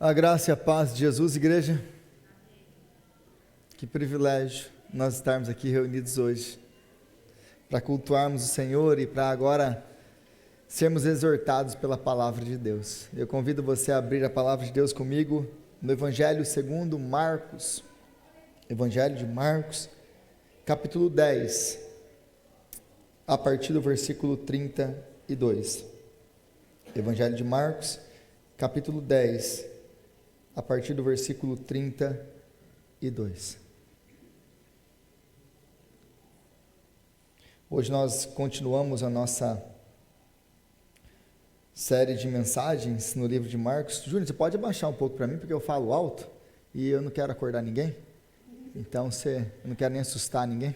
A graça e a paz de Jesus, igreja. Que privilégio nós estarmos aqui reunidos hoje para cultuarmos o Senhor e para agora sermos exortados pela palavra de Deus. Eu convido você a abrir a palavra de Deus comigo no Evangelho segundo Marcos. Evangelho de Marcos, capítulo 10, a partir do versículo 32. Evangelho de Marcos, capítulo 10, a partir do versículo 32. Hoje nós continuamos a nossa série de mensagens no livro de Marcos. Júnior, você pode abaixar um pouco para mim, porque eu falo alto e eu não quero acordar ninguém. Então, eu não quero nem assustar ninguém.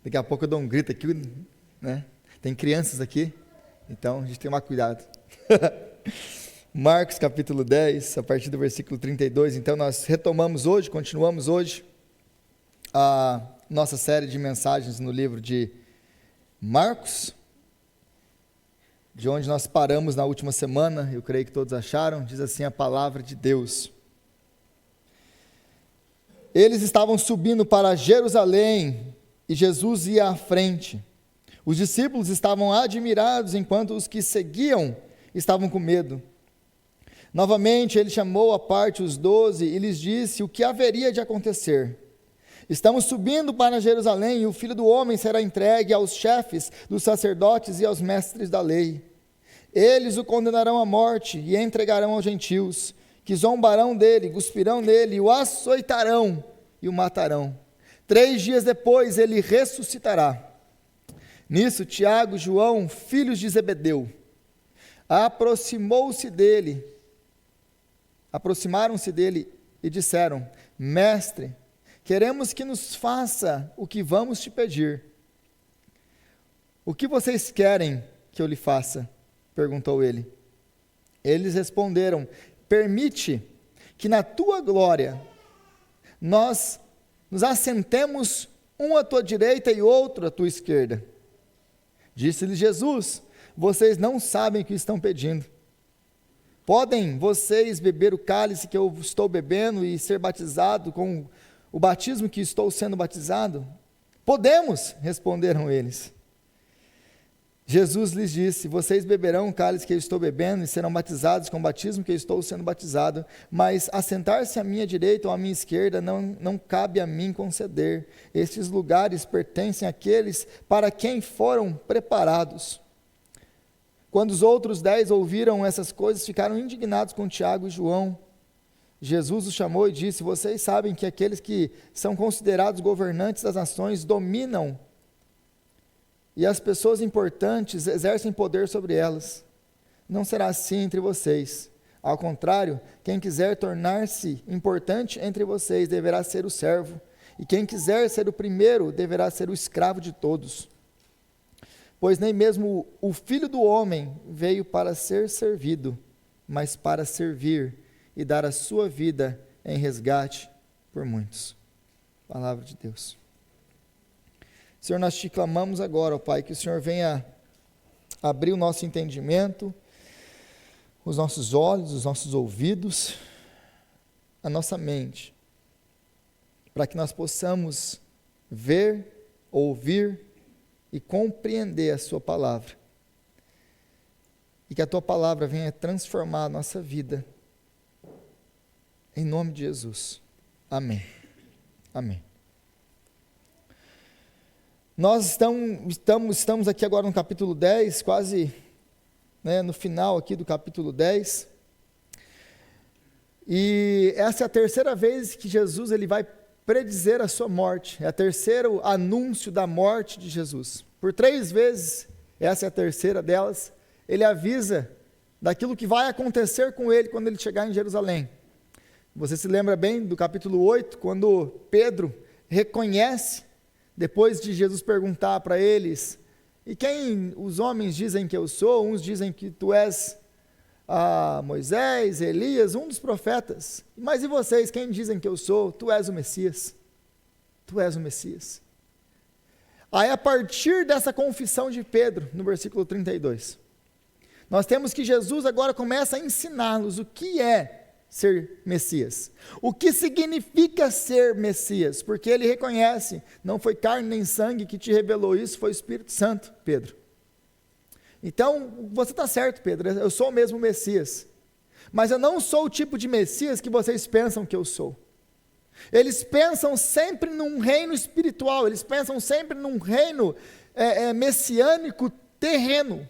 Daqui a pouco eu dou um grito aqui, né? Tem crianças aqui, então a gente tem que tomar cuidado. Marcos capítulo 10, a partir do versículo 32. Então nós continuamos hoje a nossa série de mensagens no livro de Marcos, de onde nós paramos na última semana. Eu creio que todos acharam. Diz assim a palavra de Deus: eles estavam subindo para Jerusalém e Jesus ia à frente. Os discípulos estavam admirados, enquanto os que seguiam estavam com medo. Novamente ele chamou à parte os 12 e lhes disse o que haveria de acontecer. Estamos subindo para Jerusalém e o Filho do Homem será entregue aos chefes dos sacerdotes e aos mestres da lei. Eles o condenarão à morte e entregarão aos gentios, que zombarão dele, cuspirão nele, o açoitarão e o matarão. 3 dias depois ele ressuscitará. Nisso Tiago e João, filhos de Zebedeu, aproximaram-se dele e disseram: Mestre, queremos que nos faça o que vamos te pedir. O que vocês querem que eu lhe faça? Perguntou ele. Eles responderam: permite que na tua glória nós nos assentemos um à tua direita e outro à tua esquerda. Disse-lhe Jesus: vocês não sabem o que estão pedindo. Podem vocês beber o cálice que eu estou bebendo e ser batizado com o batismo que estou sendo batizado? Podemos, responderam eles. Jesus lhes disse: vocês beberão o cálice que eu estou bebendo e serão batizados com o batismo que eu estou sendo batizado, mas assentar-se à minha direita ou à minha esquerda não cabe a mim conceder. Estes lugares pertencem àqueles para quem foram preparados. Quando os outros 10 ouviram essas coisas, ficaram indignados com Tiago e João. Jesus os chamou e disse: vocês sabem que aqueles que são considerados governantes das nações dominam e as pessoas importantes exercem poder sobre elas. Não será assim entre vocês. Ao contrário, quem quiser tornar-se importante entre vocês deverá ser o servo, e quem quiser ser o primeiro deverá ser o escravo de todos. Pois nem mesmo o Filho do Homem veio para ser servido, mas para servir e dar a sua vida em resgate por muitos. Palavra de Deus. Senhor, nós te clamamos agora, ó Pai, que o Senhor venha abrir o nosso entendimento, os nossos olhos, os nossos ouvidos, a nossa mente, para que nós possamos ver, ouvir e compreender a sua palavra. E que a tua palavra venha transformar a nossa vida. Em nome de Jesus. Amém. Amém. Nós estamos aqui agora no capítulo 10, quase no final aqui do capítulo 10. E essa é a terceira vez que Jesus ele vai predizer a sua morte. É o terceiro anúncio da morte de Jesus. Por 3 vezes, essa é a terceira delas, ele avisa daquilo que vai acontecer com ele quando ele chegar em Jerusalém. Você se lembra bem do capítulo 8, quando Pedro reconhece, depois de Jesus perguntar para eles: e quem os homens dizem que eu sou? Uns dizem que tu és Moisés, Elias, um dos profetas. Mas e vocês, quem dizem que eu sou? Tu és o Messias. Tu és o Messias. Aí, a partir dessa confissão de Pedro, no versículo 32, nós temos que Jesus agora começa a ensiná-los o que é ser Messias? O que significa ser Messias? Porque ele reconhece, não foi carne nem sangue que te revelou isso, foi o Espírito Santo, Pedro. Então, você está certo, Pedro, eu sou mesmo o Messias. Mas eu não sou o tipo de Messias que vocês pensam que eu sou. Eles pensam sempre num reino espiritual, eles pensam sempre num reino messiânico terreno.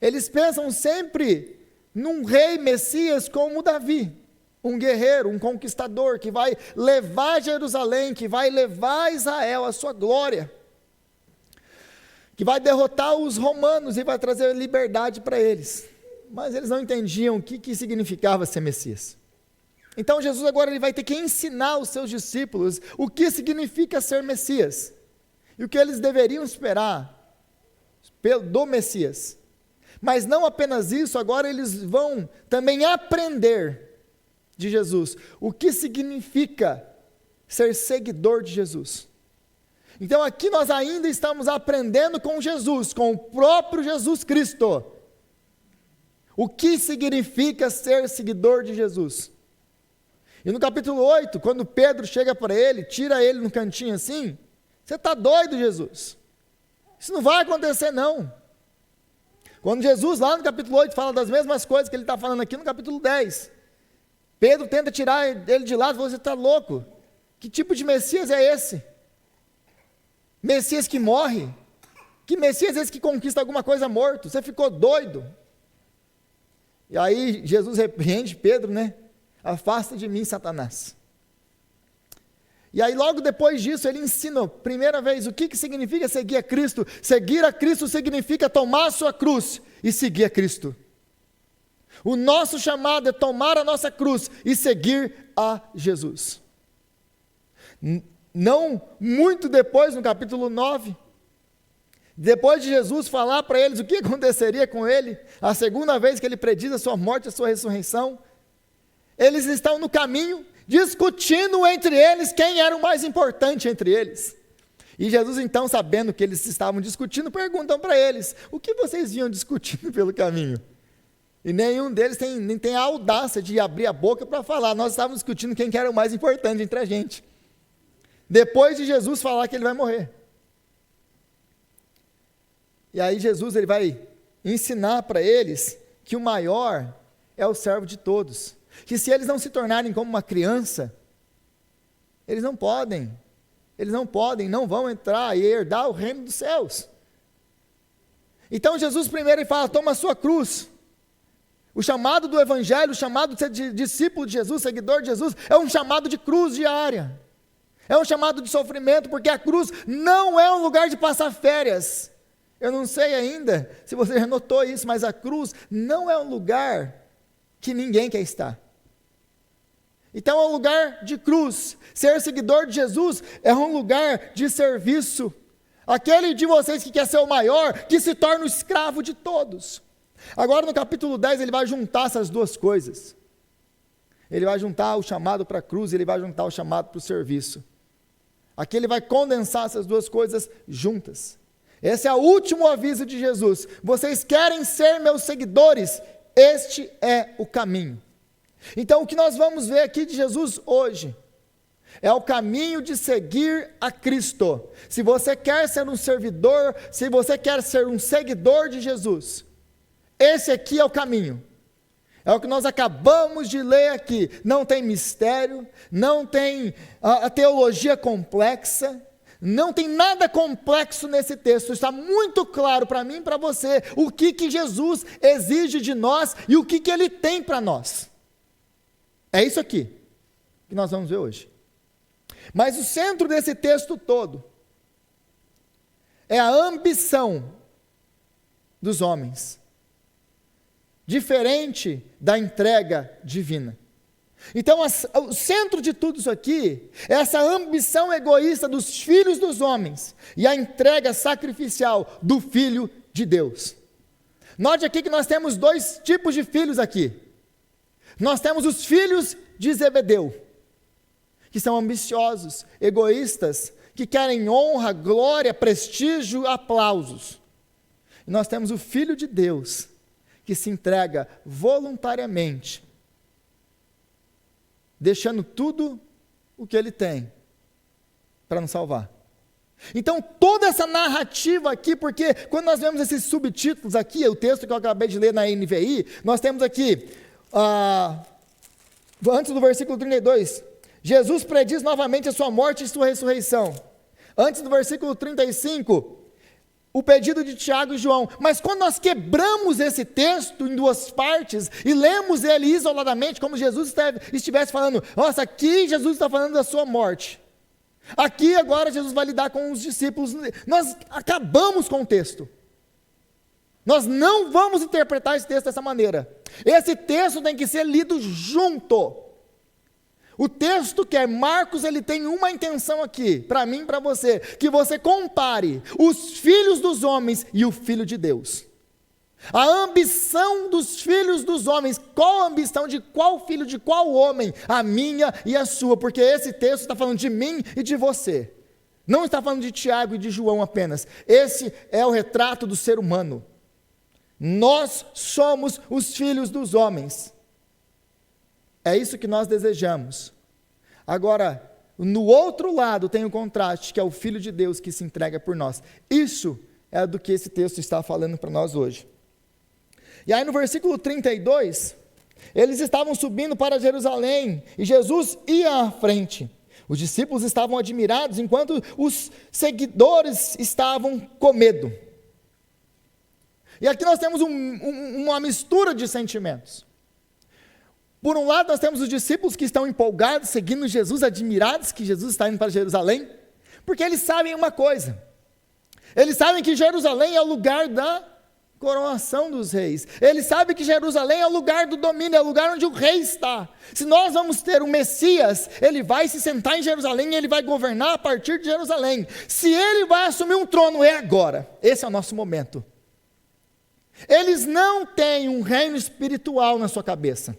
Eles pensam sempre num rei Messias como Davi, um guerreiro, um conquistador, que vai levar Jerusalém, que vai levar Israel à sua glória, que vai derrotar os romanos e vai trazer liberdade para eles. Mas eles não entendiam o que significava ser Messias. Então Jesus agora ele vai ter que ensinar os seus discípulos o que significa ser Messias, e o que eles deveriam esperar do Messias. Mas não apenas isso, agora eles vão também aprender de Jesus o que significa ser seguidor de Jesus. Então aqui nós ainda estamos aprendendo com Jesus, com o próprio Jesus Cristo, o que significa ser seguidor de Jesus. E no capítulo 8, quando Pedro chega para ele, tira ele no cantinho assim, você está doido, Jesus? Isso não vai acontecer não. Quando Jesus lá no capítulo 8 fala das mesmas coisas que ele está falando aqui no capítulo 10, Pedro tenta tirar ele de lado e fala, você está louco? Que tipo de Messias é esse? Messias que morre? Que Messias é esse que conquista alguma coisa morto? Você ficou doido? E aí Jesus repreende Pedro, né? Afasta de mim, Satanás. E aí logo depois disso ele ensina, primeira vez, o que significa seguir a Cristo. Seguir a Cristo significa tomar a sua cruz e seguir a Cristo. O nosso chamado é tomar a nossa cruz e seguir a Jesus. Não muito depois, no capítulo 9, depois de Jesus falar para eles o que aconteceria com ele, a segunda vez que ele prediz a sua morte e a sua ressurreição, eles estão no caminho, discutindo entre eles quem era o mais importante entre eles. E Jesus então, sabendo que eles estavam discutindo, perguntam para eles, o que vocês vinham discutindo pelo caminho? E nenhum deles nem tem a audácia de abrir a boca para falar, nós estávamos discutindo quem que era o mais importante entre a gente. Depois de Jesus falar que ele vai morrer. E aí Jesus ele vai ensinar para eles que o maior é o servo de todos. Que se eles não se tornarem como uma criança, eles não vão entrar e herdar o reino dos céus. Então Jesus primeiro ele fala, toma a sua cruz. O chamado do evangelho, o chamado de ser discípulo de Jesus, seguidor de Jesus, é um chamado de cruz diária. É um chamado de sofrimento, porque a cruz não é um lugar de passar férias. Eu não sei ainda se você já notou isso, mas a cruz não é um lugar que ninguém quer estar. Então é um lugar de cruz. Ser seguidor de Jesus é um lugar de serviço. Aquele de vocês que quer ser o maior, que se torna o escravo de todos. Agora no capítulo 10 ele vai juntar essas duas coisas. Ele vai juntar o chamado para a cruz, ele vai juntar o chamado para o serviço. Aqui ele vai condensar essas duas coisas juntas. Esse é o último aviso de Jesus. Vocês querem ser meus seguidores? Este é o caminho. Então o que nós vamos ver aqui de Jesus hoje é o caminho de seguir a Cristo. Se você quer ser um servidor, se você quer ser um seguidor de Jesus, esse aqui é o caminho. É o que nós acabamos de ler aqui. Não tem mistério, não tem a teologia complexa, não tem nada complexo nesse texto. Está muito claro para mim e para você o que Jesus exige de nós e o que Ele tem para nós. É isso aqui que nós vamos ver hoje. Mas o centro desse texto todo é a ambição dos homens, diferente da entrega divina. Então, o centro de tudo isso aqui é essa ambição egoísta dos filhos dos homens e a entrega sacrificial do Filho de Deus. Note aqui que nós temos dois tipos de filhos aqui. Nós temos os filhos de Zebedeu, que são ambiciosos, egoístas, que querem honra, glória, prestígio, aplausos. E nós temos o Filho de Deus, que se entrega voluntariamente deixando tudo o que ele tem para nos salvar. Então, toda essa narrativa aqui, porque quando nós vemos esses subtítulos aqui, o texto que eu acabei de ler na NVI, nós temos aqui, antes do versículo 32, Jesus prediz novamente a sua morte e sua ressurreição. Antes do versículo 35, o pedido de Tiago e João. Mas quando nós quebramos esse texto em duas partes e lemos ele isoladamente, como Jesus estivesse falando, nossa, aqui Jesus está falando da sua morte. Aqui agora Jesus vai lidar com os discípulos. Nós acabamos com o texto. Nós não vamos interpretar esse texto dessa maneira. Esse texto tem que ser lido junto. O texto que é Marcos, ele tem uma intenção aqui, para mim e para você, que você compare os filhos dos homens e o Filho de Deus. A ambição dos filhos dos homens, qual a ambição de qual filho, de qual homem? A minha e a sua, porque esse texto está falando de mim e de você. Não está falando de Tiago e de João apenas. Esse é o retrato do ser humano. Nós somos os filhos dos homens. É isso que nós desejamos. Agora, no outro lado tem o contraste, que é o Filho de Deus que se entrega por nós. Isso é do que esse texto está falando para nós hoje. E aí no versículo 32, eles estavam subindo para Jerusalém, e Jesus ia à frente. Os discípulos estavam admirados, enquanto os seguidores estavam com medo. E aqui nós temos uma mistura de sentimentos. Por um lado, nós temos os discípulos que estão empolgados, seguindo Jesus, admirados que Jesus está indo para Jerusalém, porque eles sabem uma coisa, eles sabem que Jerusalém é o lugar da coroação dos reis, eles sabem que Jerusalém é o lugar do domínio, é o lugar onde o rei está. Se nós vamos ter o Messias, ele vai se sentar em Jerusalém e ele vai governar a partir de Jerusalém. Se ele vai assumir um trono, é agora, esse é o nosso momento. Eles não têm um reino espiritual na sua cabeça.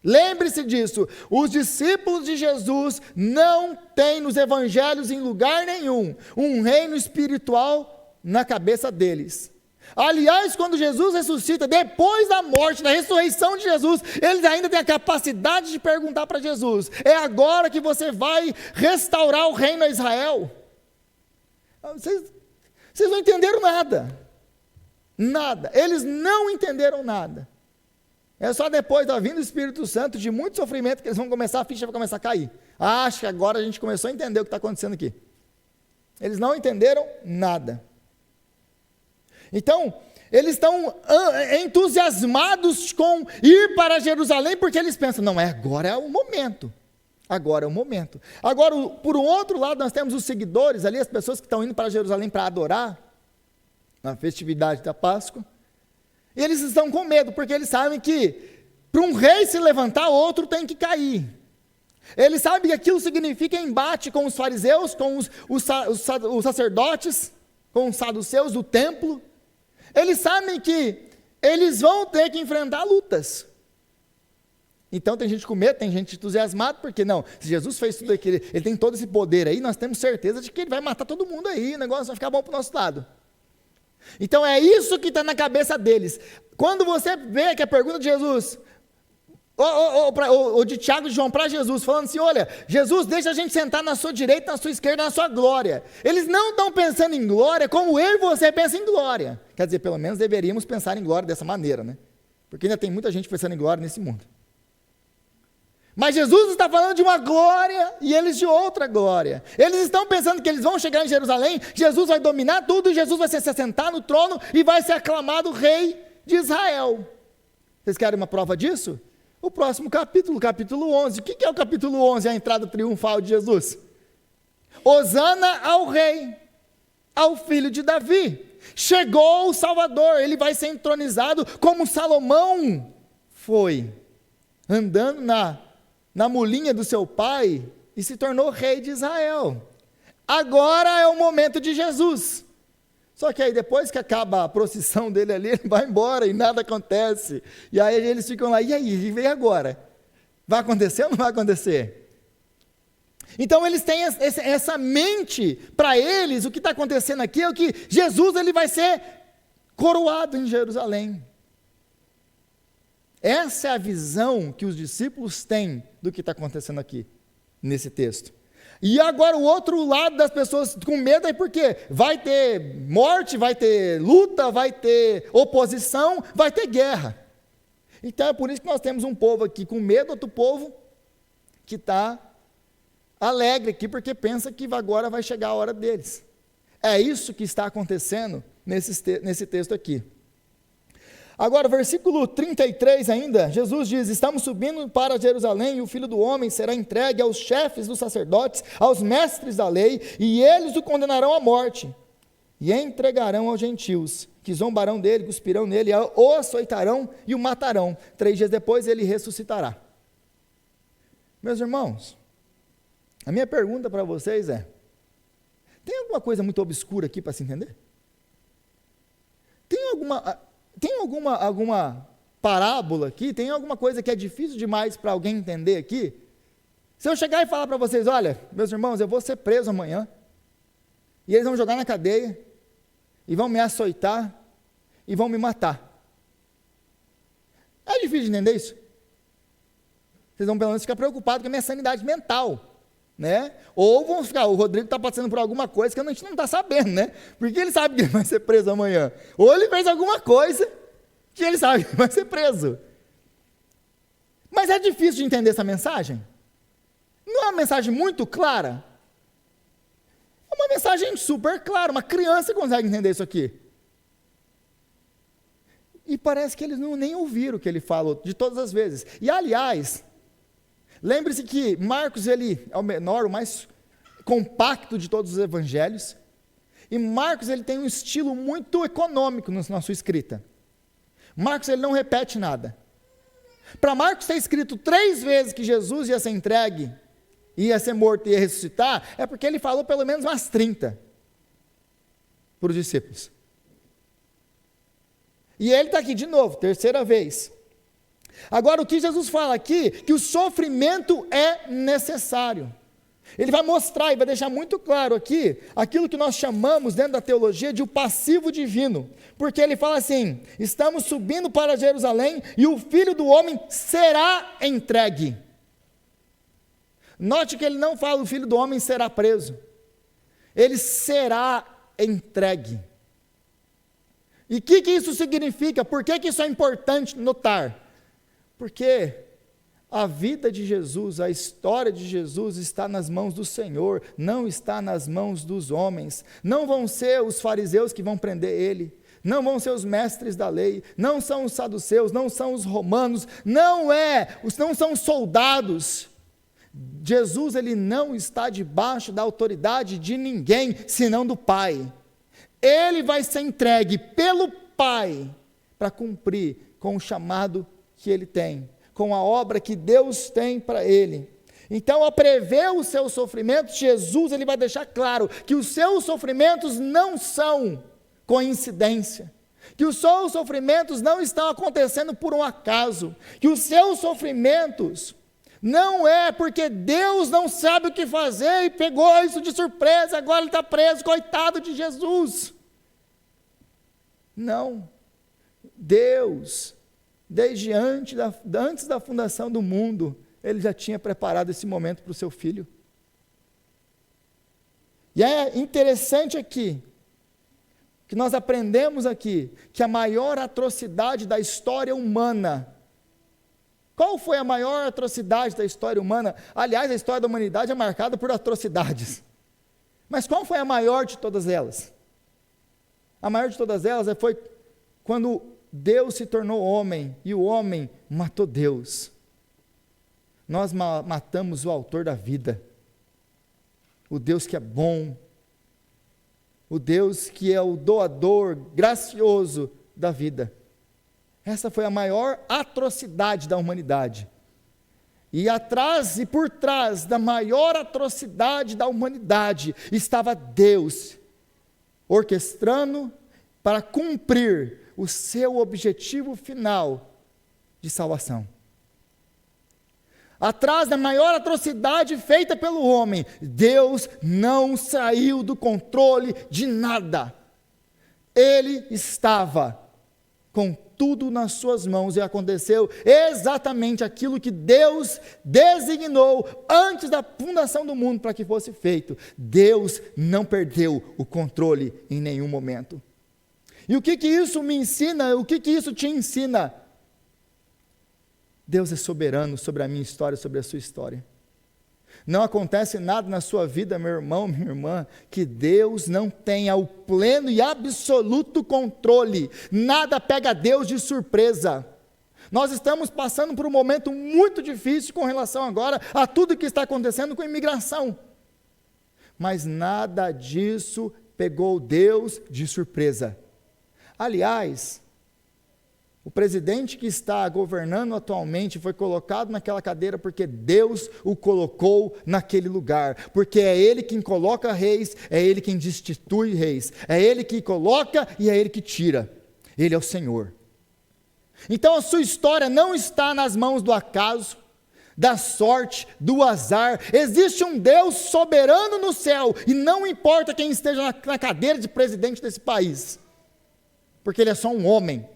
Lembre-se disso, os discípulos de Jesus não têm nos evangelhos em lugar nenhum um reino espiritual na cabeça deles. Aliás, quando Jesus ressuscita, depois da morte, da ressurreição de Jesus, eles ainda têm a capacidade de perguntar para Jesus, é agora que você vai restaurar o reino a Israel? Vocês não entenderam nada, nada, eles não entenderam nada. É só depois da vinda do Espírito Santo, de muito sofrimento, que eles vão começar, a ficha vai começar a cair. Acho que agora a gente começou a entender o que está acontecendo aqui. Eles não entenderam nada. Então, eles estão entusiasmados com ir para Jerusalém, porque eles pensam, não, agora é o momento. Agora é o momento. Agora, por um outro lado, nós temos os seguidores ali, as pessoas que estão indo para Jerusalém para adorar, na festividade da Páscoa. E eles estão com medo, porque eles sabem que para um rei se levantar, outro tem que cair. Eles sabem que aquilo significa embate com os fariseus, com os sacerdotes, com os saduceus do templo. Eles sabem que eles vão ter que enfrentar lutas. Então tem gente com medo, tem gente entusiasmada, porque não, se Jesus fez tudo aquilo, ele tem todo esse poder aí, nós temos certeza de que ele vai matar todo mundo aí, o negócio vai ficar bom para o nosso lado. Então é isso que está na cabeça deles. Quando você vê que a pergunta de Jesus, ou de Tiago e João para Jesus, falando assim, olha, Jesus, deixa a gente sentar na sua direita, na sua esquerda, na sua glória. Eles não estão pensando em glória como eu e você pensam em glória. Quer dizer, pelo menos deveríamos pensar em glória dessa maneira, né? Porque ainda tem muita gente pensando em glória nesse mundo. Mas Jesus está falando de uma glória e eles de outra glória. Eles estão pensando que eles vão chegar em Jerusalém, Jesus vai dominar tudo e Jesus vai se assentar no trono e vai ser aclamado rei de Israel. Vocês querem uma prova disso? O próximo capítulo, capítulo 11. O que é o capítulo 11? A entrada triunfal de Jesus. Hosana ao rei, ao filho de Davi. Chegou o Salvador, ele vai ser entronizado como Salomão foi, andando na mulinha do seu pai e se tornou rei de Israel. Agora é o momento de Jesus. Só que aí depois que acaba a procissão dele ali, ele vai embora e nada acontece. E aí eles ficam lá, e aí, e agora? Vai acontecer ou não vai acontecer? Então eles têm essa mente, para eles, o que está acontecendo aqui é que Jesus ele vai ser coroado em Jerusalém. Essa é a visão que os discípulos têm do que está acontecendo aqui, nesse texto. E agora o outro lado das pessoas com medo é porque vai ter morte, vai ter luta, vai ter oposição, vai ter guerra. Então é por isso que nós temos um povo aqui com medo, outro povo que está alegre aqui, porque pensa que agora vai chegar a hora deles. É isso que está acontecendo nesse texto aqui. Agora, versículo 33 ainda, Jesus diz: estamos subindo para Jerusalém, e o Filho do Homem será entregue aos chefes dos sacerdotes, aos mestres da lei, e eles o condenarão à morte, e entregarão aos gentios, que zombarão dele, cuspirão nele, o açoitarão e o matarão. 3 dias depois ele ressuscitará. Meus irmãos, a minha pergunta para vocês é: tem alguma coisa muito obscura aqui para se entender? Tem alguma parábola aqui? Tem alguma coisa que é difícil demais para alguém entender aqui? Se eu chegar e falar para vocês: olha, meus irmãos, eu vou ser preso amanhã, e eles vão me jogar na cadeia, e vão me açoitar, e vão me matar. É difícil de entender isso? Vocês vão pelo menos ficar preocupados com a minha sanidade mental, né? Ou vão ficar: o Rodrigo está passando por alguma coisa que a gente não está sabendo, né? Porque ele sabe que ele vai ser preso amanhã. Ou ele fez alguma coisa que ele sabe que vai ser preso. Mas é difícil de entender essa mensagem? Não é uma mensagem muito clara? É uma mensagem super clara, uma criança consegue entender isso aqui. E parece que eles nem ouviram o que ele falou de todas as vezes. E aliás, lembre-se que Marcos, ele é o menor, o mais compacto de todos os evangelhos, e Marcos, ele tem um estilo muito econômico na sua escrita. Marcos, ele não repete nada. Para Marcos ter escrito 3 vezes que Jesus ia ser entregue, ia ser morto e ia ressuscitar, é porque ele falou pelo menos umas 30 para os discípulos. E ele está aqui de novo, 3ª vez. Agora, o que Jesus fala aqui, que o sofrimento é necessário. Ele vai mostrar e vai deixar muito claro aqui, aquilo que nós chamamos dentro da teologia de o passivo divino. Porque ele fala assim: estamos subindo para Jerusalém, e o Filho do Homem será entregue. Note que ele não fala o Filho do Homem será preso. Ele será entregue. E o que isso significa? Por que isso é importante notar? Porque a vida de Jesus, a história de Jesus está nas mãos do Senhor, não está nas mãos dos homens. Não vão ser os fariseus que vão prender ele, não vão ser os mestres da lei, não são os saduceus, não são os romanos, não são os soldados. Jesus, ele não está debaixo da autoridade de ninguém, senão do Pai. Ele vai ser entregue pelo Pai para cumprir com o chamado que ele tem, com a obra que Deus tem para ele. Então, ao prever os seus sofrimentos, Jesus, ele vai deixar claro que os seus sofrimentos não são coincidência, que os seus sofrimentos não estão acontecendo por um acaso, que os seus sofrimentos não é porque Deus não sabe o que fazer e pegou isso de surpresa, agora ele está preso, coitado de Jesus. Não. Deus, desde antes da fundação do mundo, ele já tinha preparado esse momento para o seu filho. E é interessante aqui, que nós aprendemos aqui, que a maior atrocidade da história humana, qual foi a maior atrocidade da história humana? Aliás, a história da humanidade é marcada por atrocidades. Mas qual foi a maior de todas elas? A maior de todas elas foi quando Deus se tornou homem, e o homem matou Deus. Nós matamos o autor da vida, o Deus que é bom, o Deus que é o doador gracioso da vida. Essa foi a maior atrocidade da humanidade. E atrás e por trás da maior atrocidade da humanidade estava Deus, orquestrando para cumprir o seu objetivo final de salvação. Atrás da maior atrocidade feita pelo homem, Deus não saiu do controle de nada. Ele estava com tudo nas suas mãos, e aconteceu exatamente aquilo que Deus designou antes da fundação do mundo para que fosse feito. Deus não perdeu o controle em nenhum momento. E o que isso me ensina? O que isso te ensina? Deus é soberano sobre a minha história, sobre a sua história. Não acontece nada na sua vida, meu irmão, minha irmã, que Deus não tenha o pleno e absoluto controle. Nada pega Deus de surpresa. Nós estamos passando por um momento muito difícil com relação agora a tudo que está acontecendo com a imigração. Mas nada disso pegou Deus de surpresa. Aliás, o presidente que está governando atualmente foi colocado naquela cadeira porque Deus o colocou naquele lugar, porque é Ele quem coloca reis, é Ele quem destitui reis, é Ele que coloca e é Ele que tira, Ele é o Senhor. Então a sua história não está nas mãos do acaso, da sorte, do azar. Existe um Deus soberano no céu, e não importa quem esteja na cadeira de presidente desse país, porque ele é só um homem.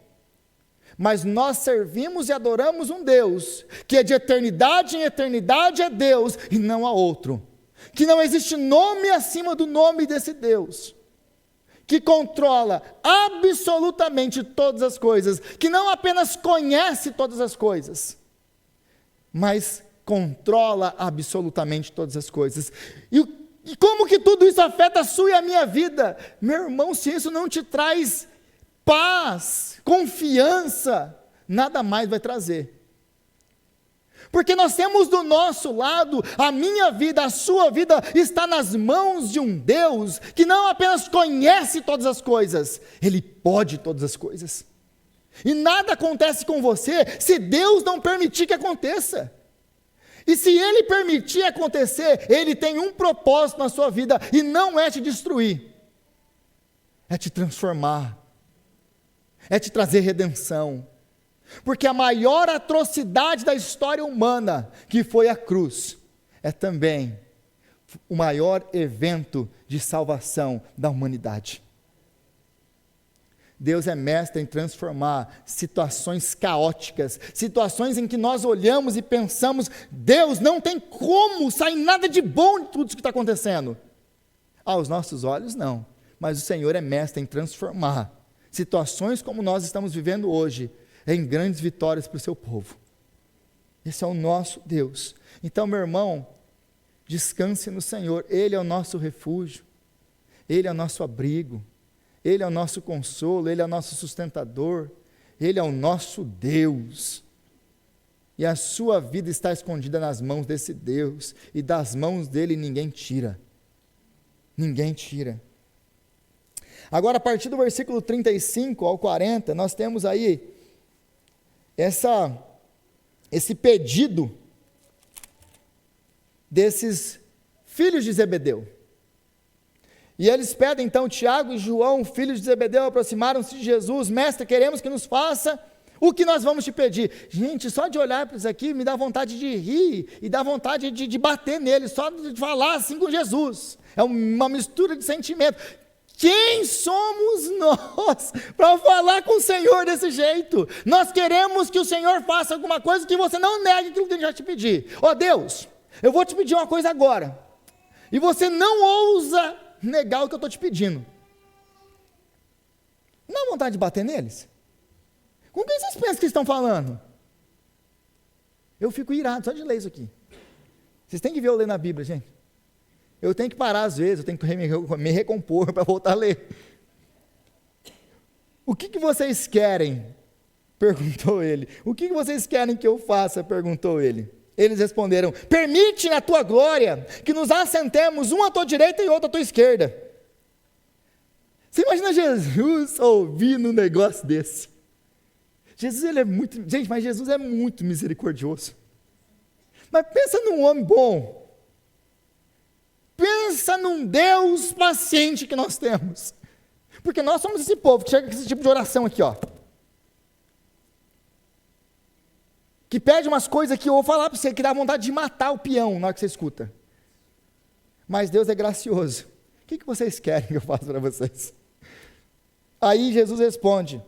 Mas nós servimos e adoramos um Deus, que é de eternidade em eternidade é Deus, e não há outro. Que não existe nome acima do nome desse Deus. Que controla absolutamente todas as coisas. Que não apenas conhece todas as coisas, mas controla absolutamente todas as coisas. E como que tudo isso afeta a sua e a minha vida? Meu irmão, se isso não te traz paz, confiança, nada mais vai trazer. Porque nós temos do nosso lado, a minha vida, a sua vida, está nas mãos de um Deus, que não apenas conhece todas as coisas, Ele pode todas as coisas. E nada acontece com você, se Deus não permitir que aconteça. E se Ele permitir acontecer, Ele tem um propósito na sua vida, e não é te destruir, é te transformar, é te trazer redenção, porque a maior atrocidade da história humana, que foi a cruz, é também o maior evento de salvação da humanidade. Deus é mestre em transformar situações caóticas, situações em que nós olhamos e pensamos, Deus, não tem como sair nada de bom de tudo isso que está acontecendo. Aos nossos olhos não, mas o Senhor é mestre em transformar situações como nós estamos vivendo hoje, em grandes vitórias para o seu povo. Esse é o nosso Deus. Então, meu irmão, descanse no Senhor, Ele é o nosso refúgio, Ele é o nosso abrigo, Ele é o nosso consolo, Ele é o nosso sustentador, Ele é o nosso Deus. E a sua vida está escondida nas mãos desse Deus, e das mãos dEle ninguém tira. Ninguém tira. Agora, a partir do versículo 35 ao 40, nós temos aí esse pedido desses filhos de Zebedeu. E eles pedem então, Tiago e João, filhos de Zebedeu, aproximaram-se de Jesus, mestre, queremos que nos faça o que nós vamos te pedir. Gente, só de olhar para isso aqui, me dá vontade de rir, e dá vontade de bater nele, só de falar assim com Jesus, é uma mistura de sentimento. Quem somos nós para falar com o Senhor desse jeito? Nós queremos que o Senhor faça alguma coisa que você não negue aquilo que Ele já te pedir. Ó Deus, eu vou te pedir uma coisa agora, e você não ousa negar o que eu estou te pedindo. Não dá vontade de bater neles? Com quem vocês pensam que estão falando? Eu fico irado só de ler isso aqui. Vocês têm que ver eu ler na Bíblia, gente. Eu tenho que parar às vezes, eu tenho que me recompor para voltar a ler. O que vocês querem? Perguntou ele. O que vocês querem que eu faça? Perguntou ele. Eles responderam, permite na tua glória que nos assentemos, um à tua direita e outro à tua esquerda. Você imagina Jesus ouvindo um negócio desse? Jesus, ele é muito, gente, mas Jesus é muito misericordioso. Mas pensa num homem bom. Pensa num Deus paciente que nós temos. Porque nós somos esse povo que chega com esse tipo de oração aqui, ó. Que pede umas coisas que eu vou falar para você, que dá vontade de matar o peão na hora que você escuta. Mas Deus é gracioso. O que vocês querem que eu faça para vocês? Aí Jesus responde,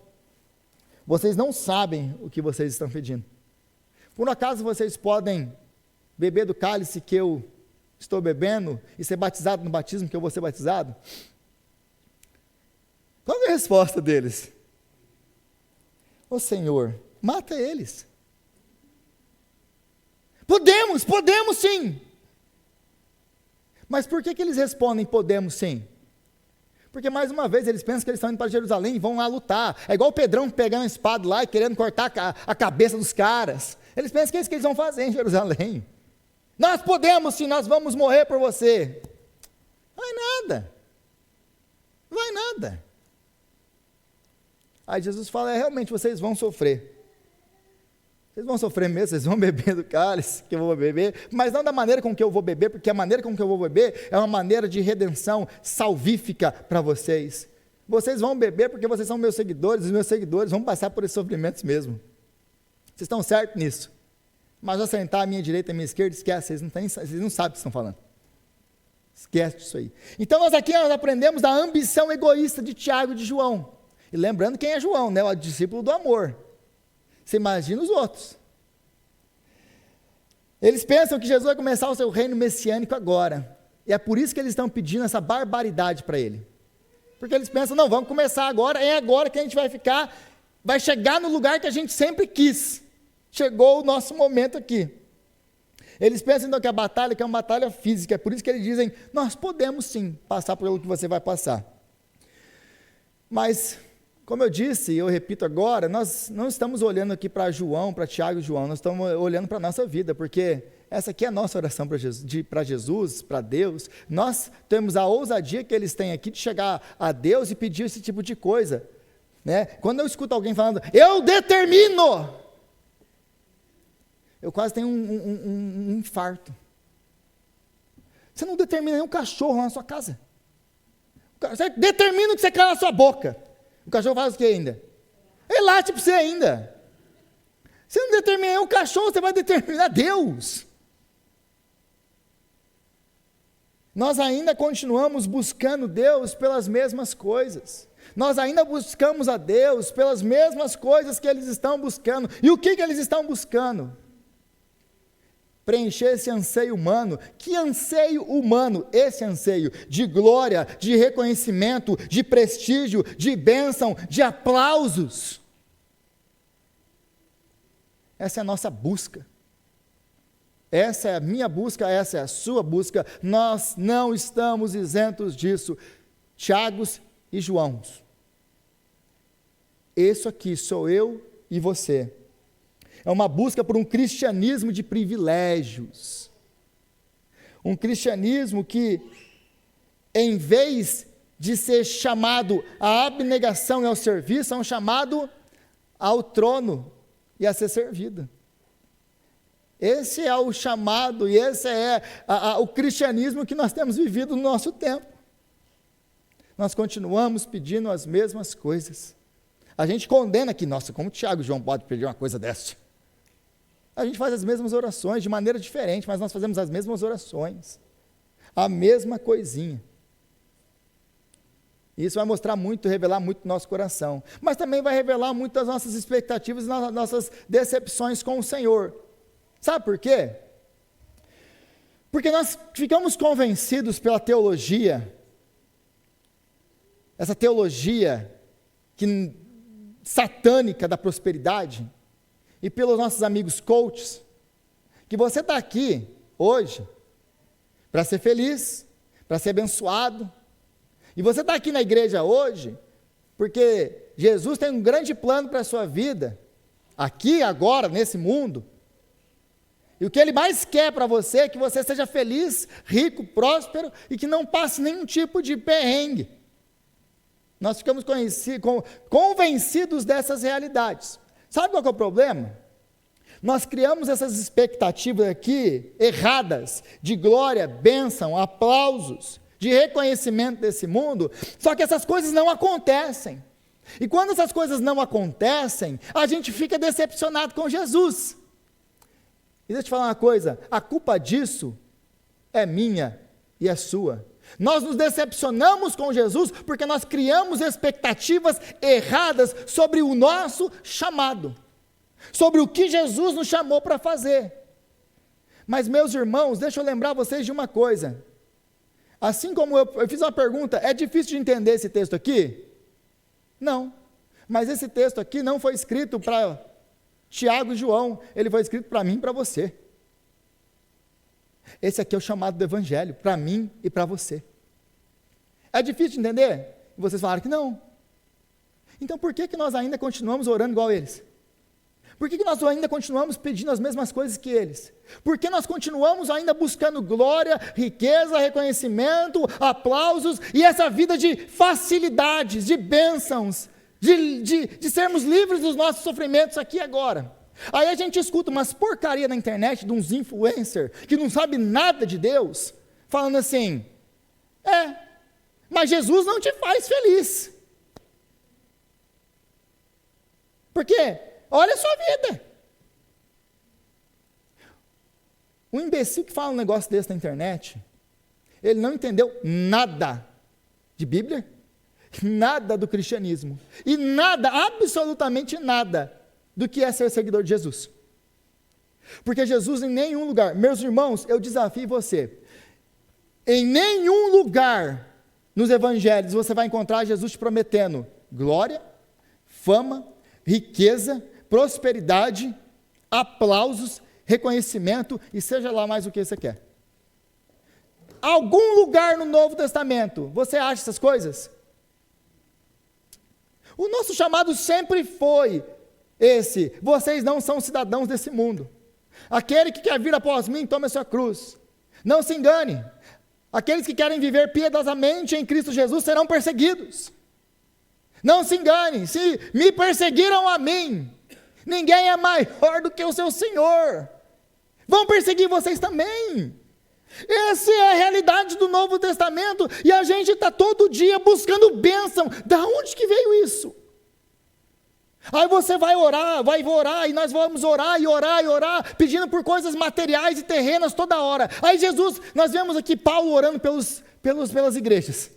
vocês não sabem o que vocês estão pedindo. Por acaso vocês podem beber do cálice que eu estou bebendo e ser batizado no batismo que eu vou ser batizado? Qual é a resposta deles? Ô Senhor, mata eles. Podemos sim. Mas por que eles respondem podemos sim? Porque mais uma vez eles pensam que eles estão indo para Jerusalém e vão lá lutar. É igual o Pedrão pegando a espada lá e querendo cortar a cabeça dos caras. Eles pensam que é isso que eles vão fazer em Jerusalém. Nós podemos sim, nós vamos morrer por você. Vai nada. Vai nada. Aí Jesus fala, realmente vocês vão sofrer. Vocês vão sofrer mesmo, vocês vão beber do cálice que eu vou beber, mas não da maneira com que eu vou beber, porque a maneira com que eu vou beber é uma maneira de redenção salvífica para vocês. Vocês vão beber porque vocês são meus seguidores, os meus seguidores vão passar por esses sofrimentos mesmo. Vocês estão certos nisso. Mas ao sentar à minha direita e à minha esquerda, esquece, vocês não sabem o que estão falando. Esquece disso aí. Então nós aprendemos da ambição egoísta de Tiago e de João. E lembrando quem é João, né? O discípulo do amor. Você imagina os outros. Eles pensam que Jesus vai começar o seu reino messiânico agora. E é por isso que eles estão pedindo essa barbaridade para ele. Porque eles pensam, não, vamos começar agora, é agora que a gente vai chegar no lugar que a gente sempre quis. Chegou o nosso momento aqui. Eles pensam então que a batalha é uma batalha física, é por isso que eles dizem, nós podemos sim passar pelo que você vai passar. Mas, como eu disse, e eu repito agora, nós não estamos olhando aqui para João, para Tiago e João, nós estamos olhando para a nossa vida, porque essa aqui é a nossa oração para Jesus, para Deus. Nós temos a ousadia que eles têm aqui de chegar a Deus e pedir esse tipo de coisa. Né? Quando eu escuto alguém falando, eu determino, eu quase tenho um infarto. Você não determina nenhum cachorro lá na sua casa. Você determina o que você quer na sua boca. O cachorro faz o que ainda? Ele late para você ainda. Você não determina nenhum cachorro, você vai determinar Deus. Nós ainda continuamos buscando Deus pelas mesmas coisas. Nós ainda buscamos a Deus pelas mesmas coisas que eles estão buscando. E o que eles estão buscando? Preencher esse anseio humano. Que anseio humano? Esse anseio de glória, de reconhecimento, de prestígio, de bênção, de aplausos. Essa é a nossa busca. Essa é a minha busca, essa é a sua busca. Nós não estamos isentos disso. Tiagos e Joãos. Isso aqui sou eu e você. É uma busca por um cristianismo de privilégios. Um cristianismo que, em vez de ser chamado à abnegação e ao serviço, é um chamado ao trono e a ser servido. Esse é o chamado e esse é o cristianismo que nós temos vivido no nosso tempo. Nós continuamos pedindo as mesmas coisas. A gente condena aqui, nossa, como Tiago e João podem pedir uma coisa dessa? A gente faz as mesmas orações de maneira diferente, mas nós fazemos as mesmas orações. A mesma coisinha. Isso vai mostrar muito, revelar muito do nosso coração. Mas também vai revelar muito das nossas expectativas e das nossas decepções com o Senhor. Sabe por quê? Porque nós ficamos convencidos pela teologia, essa teologia satânica da prosperidade, e pelos nossos amigos coaches, que você está aqui hoje para ser feliz, para ser abençoado, e você está aqui na igreja hoje porque Jesus tem um grande plano para a sua vida, aqui, agora, nesse mundo, e o que Ele mais quer para você é que você seja feliz, rico, próspero, e que não passe nenhum tipo de perrengue. Nós ficamos convencidos dessas realidades. Sabe qual que é o problema? Nós criamos essas expectativas aqui, erradas, de glória, bênção, aplausos, de reconhecimento desse mundo, só que essas coisas não acontecem. E quando essas coisas não acontecem, a gente fica decepcionado com Jesus. E deixa eu te falar uma coisa, a culpa disso é minha e é sua. Nós nos decepcionamos com Jesus porque nós criamos expectativas erradas sobre o nosso chamado, sobre o que Jesus nos chamou para fazer. Mas, meus irmãos, deixa eu lembrar vocês de uma coisa. Assim como eu fiz uma pergunta, é difícil de entender esse texto aqui? Não. Mas esse texto aqui não foi escrito para Tiago e João, ele foi escrito para mim e para você. Esse aqui é o chamado do Evangelho, para mim e para você. É difícil de entender? E vocês falaram que não. Então por que nós ainda continuamos orando igual eles? Por que nós ainda continuamos pedindo as mesmas coisas que eles? Por que nós continuamos ainda buscando glória, riqueza, reconhecimento, aplausos e essa vida de facilidades, de bênçãos, de sermos livres dos nossos sofrimentos aqui e agora? Aí a gente escuta umas porcaria na internet de uns influencers que não sabe nada de Deus, falando assim, mas Jesus não te faz feliz. Por quê? Olha a sua vida. Um imbecil que fala um negócio desse na internet, ele não entendeu nada de Bíblia, nada do cristianismo, e nada, absolutamente nada, do que é ser seguidor de Jesus. Porque Jesus em nenhum lugar, meus irmãos, eu desafio você, em nenhum lugar nos evangelhos você vai encontrar Jesus te prometendo glória, fama, riqueza, prosperidade, aplausos, reconhecimento e seja lá mais o que você quer. Algum lugar no Novo Testamento você acha essas coisas? O nosso chamado sempre foi esse: vocês não são cidadãos desse mundo. Aquele que quer vir após mim, tome a sua cruz. Não se engane, aqueles que querem viver piedosamente em Cristo Jesus serão perseguidos. Não se engane, se me perseguiram a mim, ninguém é maior do que o seu Senhor. Vão perseguir vocês também. Essa é a realidade do Novo Testamento, e a gente está todo dia buscando bênção. Da onde que veio isso? Aí você vai orar, e nós vamos orar, pedindo por coisas materiais e terrenas toda hora. Aí Jesus, nós vemos aqui Paulo orando pelas igrejas.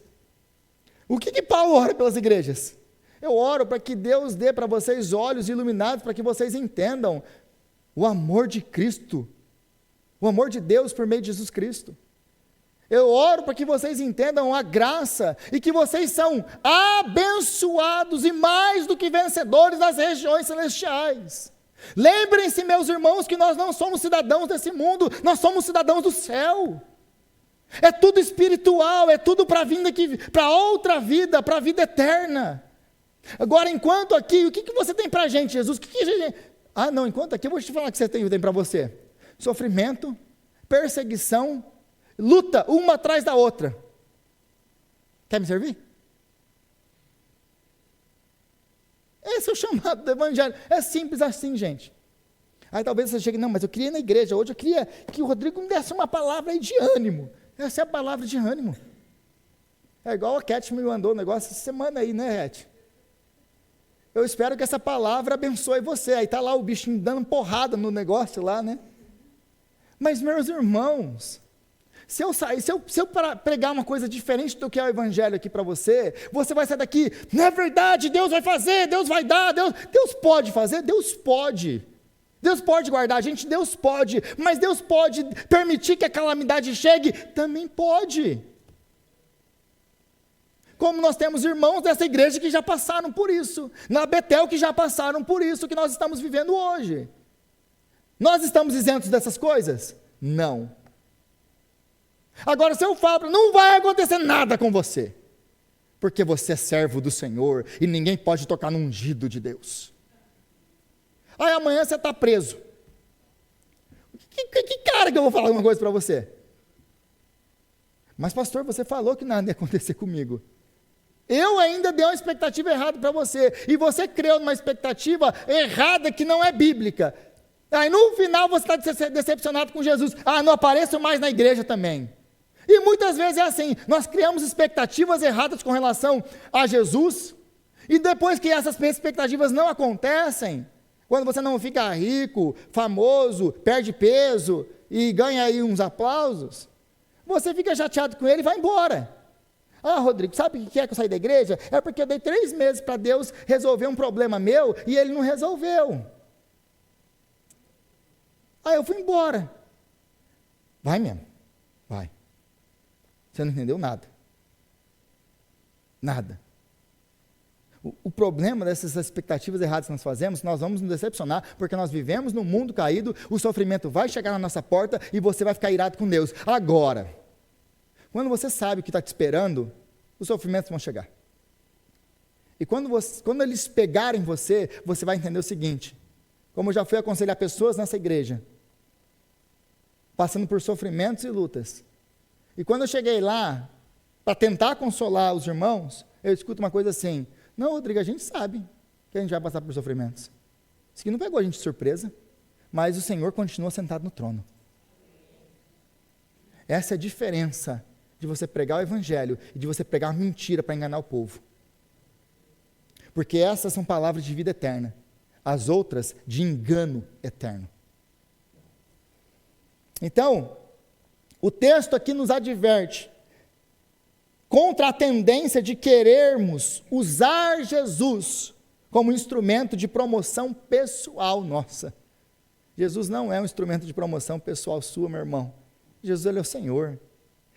O que Paulo ora pelas igrejas? Eu oro para que Deus dê para vocês olhos iluminados, para que vocês entendam o amor de Cristo, o amor de Deus por meio de Jesus Cristo. Eu oro para que vocês entendam a graça e que vocês são abençoados e mais do que vencedores das regiões celestiais. Lembrem-se, meus irmãos, que nós não somos cidadãos desse mundo, nós somos cidadãos do céu. É tudo espiritual, é tudo para outra vida, para a vida eterna. Agora, enquanto aqui, o que você tem para a gente, Jesus? Enquanto aqui eu vou te falar o que você tem para você. Sofrimento, perseguição, luta uma atrás da outra. Quer me servir? Esse é o chamado do Evangelho. É simples assim, gente. Aí talvez você chegue, não, mas eu queria ir na igreja hoje, eu queria que o Rodrigo me desse uma palavra aí de ânimo. Essa é a palavra de ânimo. É igual a Cat me mandou um negócio essa semana aí, né, Cat? Eu espero que essa palavra abençoe você. Aí está lá o bichinho dando porrada no negócio lá, né? Mas, meus irmãos, se eu pregar uma coisa diferente do que é o Evangelho aqui para você, você vai sair daqui, não é verdade, Deus vai fazer, Deus vai dar, Deus pode fazer, Deus pode. Deus pode guardar a gente, Deus pode, mas Deus pode permitir que a calamidade chegue, também pode. Como nós temos irmãos dessa igreja que já passaram por isso, na Betel que já passaram por isso que nós estamos vivendo hoje. Nós estamos isentos dessas coisas? Não. Agora, se eu falo, não vai acontecer nada com você, porque você é servo do Senhor e ninguém pode tocar no ungido de Deus. Aí amanhã você está preso. Que cara que eu vou falar uma coisa para você? Mas pastor, você falou que nada ia acontecer comigo. Eu ainda dei uma expectativa errada para você, e você criou uma expectativa errada que não é bíblica. Aí no final você está decepcionado com Jesus. Não apareço mais na igreja também. E muitas vezes é assim, nós criamos expectativas erradas com relação a Jesus, e depois que essas expectativas não acontecem, quando você não fica rico, famoso, perde peso, e ganha aí uns aplausos, você fica chateado com ele e vai embora. Ah, Rodrigo, sabe o que é que eu saí da igreja? É porque eu dei 3 meses para Deus resolver um problema meu e ele não resolveu. Aí eu fui embora. Vai mesmo, vai. Você não entendeu nada. Nada. O problema dessas expectativas erradas que nós fazemos, nós vamos nos decepcionar, porque nós vivemos num mundo caído, o sofrimento vai chegar na nossa porta e você vai ficar irado com Deus. Agora, quando você sabe o que está te esperando, os sofrimentos vão chegar. E quando eles pegarem você, você vai entender o seguinte, como eu já fui aconselhar pessoas nessa igreja, passando por sofrimentos e lutas, e quando eu cheguei lá, para tentar consolar os irmãos, eu escuto uma coisa assim, não, Rodrigo, a gente sabe que a gente vai passar por sofrimentos. Isso aqui não pegou a gente de surpresa, mas o Senhor continua sentado no trono. Essa é a diferença de você pregar o evangelho e de você pregar mentira para enganar o povo. Porque essas são palavras de vida eterna, as outras de engano eterno. Então, o texto aqui nos adverte contra a tendência de querermos usar Jesus como instrumento de promoção pessoal nossa. Jesus não é um instrumento de promoção pessoal sua, meu irmão. Jesus, ele é o Senhor.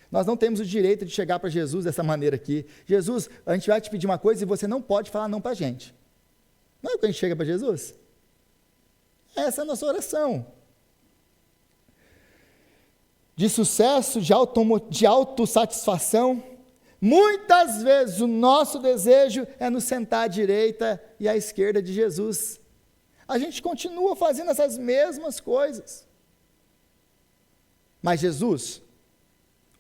Nós não temos o direito de chegar para Jesus dessa maneira aqui. Jesus, a gente vai te pedir uma coisa e você não pode falar não para a gente. Não é quando a gente chega para Jesus? Essa é a nossa oração. De sucesso, de autossatisfação, muitas vezes o nosso desejo é nos sentar à direita e à esquerda de Jesus. A gente continua fazendo essas mesmas coisas. Mas Jesus,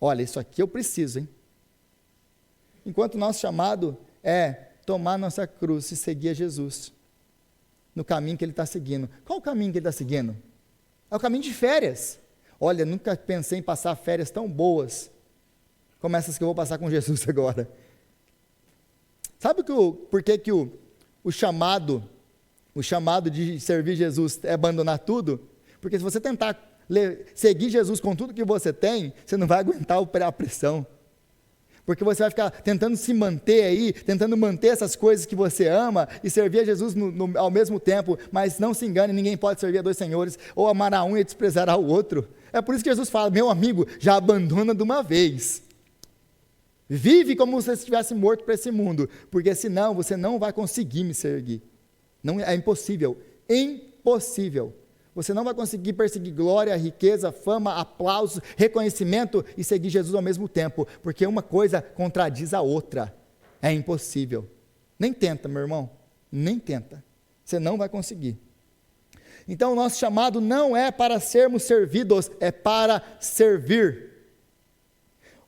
olha, isso aqui eu preciso, hein? Enquanto o nosso chamado é tomar nossa cruz e seguir a Jesus, no caminho que Ele está seguindo. Qual o caminho que Ele está seguindo? É o caminho de férias. Olha, nunca pensei em passar férias tão boas como essas que eu vou passar com Jesus agora. Sabe por que o chamado de servir Jesus é abandonar tudo? Porque se você tentar seguir Jesus com tudo que você tem, você não vai aguentar a pressão. Porque você vai ficar tentando se manter aí, tentando manter essas coisas que você ama e servir a Jesus ao mesmo tempo, mas não se engane, ninguém pode servir a 2 senhores, ou amar a um e desprezar ao outro. É por isso que Jesus fala, meu amigo, já abandona de uma vez. Vive como se você estivesse morto para esse mundo, porque senão você não vai conseguir me seguir. Não, é impossível, impossível. Você não vai conseguir perseguir glória, riqueza, fama, aplausos, reconhecimento e seguir Jesus ao mesmo tempo, porque uma coisa contradiz a outra. É impossível. Nem tenta, meu irmão, nem tenta. Você não vai conseguir. Então, o nosso chamado não é para sermos servidos, é para servir.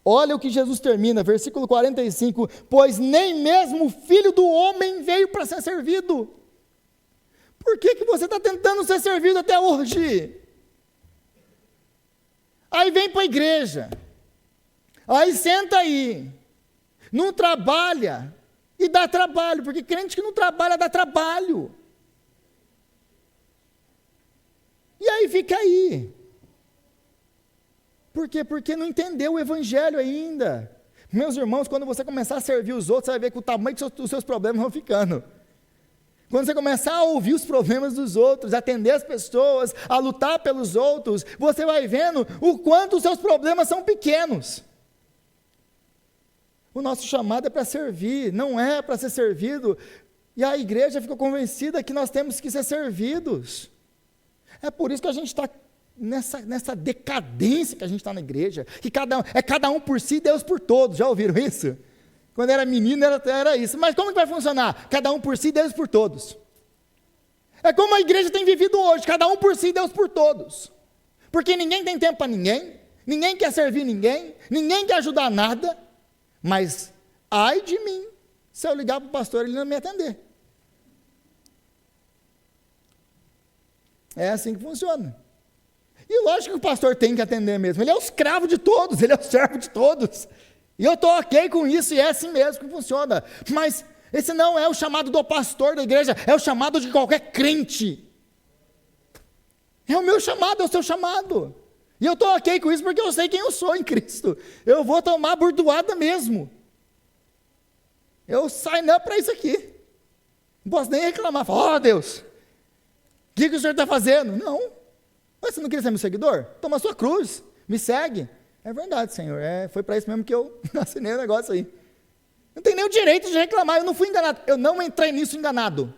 Olha o que Jesus termina, versículo 45, pois nem mesmo o Filho do Homem veio para ser servido. Por que você está tentando ser servido até hoje? Aí vem para a igreja, aí senta aí, não trabalha, e dá trabalho, porque crente que não trabalha dá trabalho. E aí fica aí. Por quê? Porque não entendeu o evangelho ainda. Meus irmãos, quando você começar a servir os outros, você vai ver que o tamanho dos seus problemas vão ficando. Quando você começar a ouvir os problemas dos outros, a atender as pessoas, a lutar pelos outros, você vai vendo o quanto os seus problemas são pequenos. O nosso chamado é para servir, não é para ser servido. E a igreja ficou convencida que nós temos que ser servidos. É por isso que a gente está nessa decadência que a gente está na igreja, que cada um por si, Deus por todos. Já ouviram isso? Quando era menino era isso. Mas como que vai funcionar? Cada um por si, Deus por todos. É como a igreja tem vivido hoje, cada um por si, Deus por todos. Porque ninguém tem tempo para ninguém quer servir ninguém quer ajudar nada, mas ai de mim, se eu ligar para o pastor ele não me atender. É assim que funciona. E lógico que o pastor tem que atender mesmo, ele é o escravo de todos, ele é o servo de todos. E eu estou ok com isso, e é assim mesmo que funciona. Mas esse não é o chamado do pastor da igreja, é o chamado de qualquer crente. É o meu chamado, é o seu chamado. E eu estou ok com isso porque eu sei quem eu sou em Cristo. Eu vou tomar a burdoada mesmo. Eu sign up para isso aqui. Não posso nem reclamar. Falar, Deus, o que o senhor está fazendo? Não. Mas você não queria ser meu seguidor? Toma a sua cruz, me segue. É verdade, Senhor. Foi para isso mesmo que eu assinei o negócio aí. Não tem nem o direito de reclamar. Eu não fui enganado. Eu não entrei nisso enganado.